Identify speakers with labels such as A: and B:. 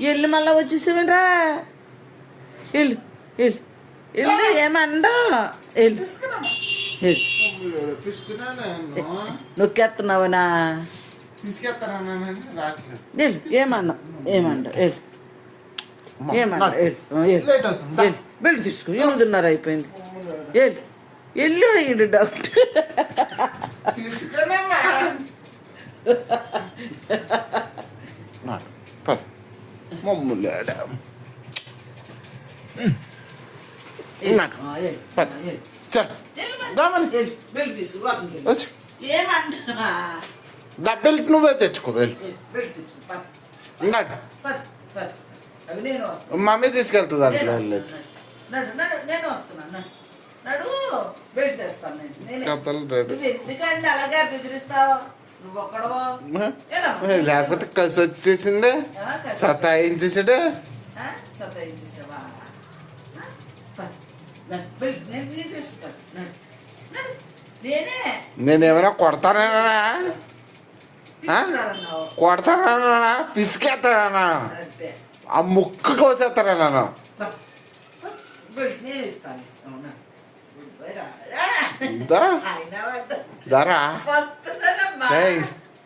A: ఎల్లు మళ్ళా వచ్చేసేవిరా. ఎల్లు ఎల్లు ఎల్లు ఏమండో. ఎల్లు నొక్కేస్తున్నావనా? ఎల్లు ఏమన్నా ఏమండో. ఎల్లు ఏమన్నా బెల్ట్ తీసుకో. 8:30 అయిపోయింది. ఎల్లు ఎల్లు ఇడు డౌట్.
B: బెల్ట్ నువ్వే తెచ్చుకో. మమ్మీ తీసుకెళ్తుంది అట్లా.
A: నేను వస్తున్నాను. నడు బెల్ట్ తెస్తాను. ఎందుకంటే అలాగే బెదిరిస్తావు నువ్వు ఒక్కడవో.
B: లేకపోతే కసి వచ్చేసిందే సతాయించేసాడు.
A: సతాయించేసావా?
B: నేనేమైనా కొడతానా? కొడతానా? పిసికేస్తానా? ఆ ముక్కు కోసేస్తారా నన్ను? ధరా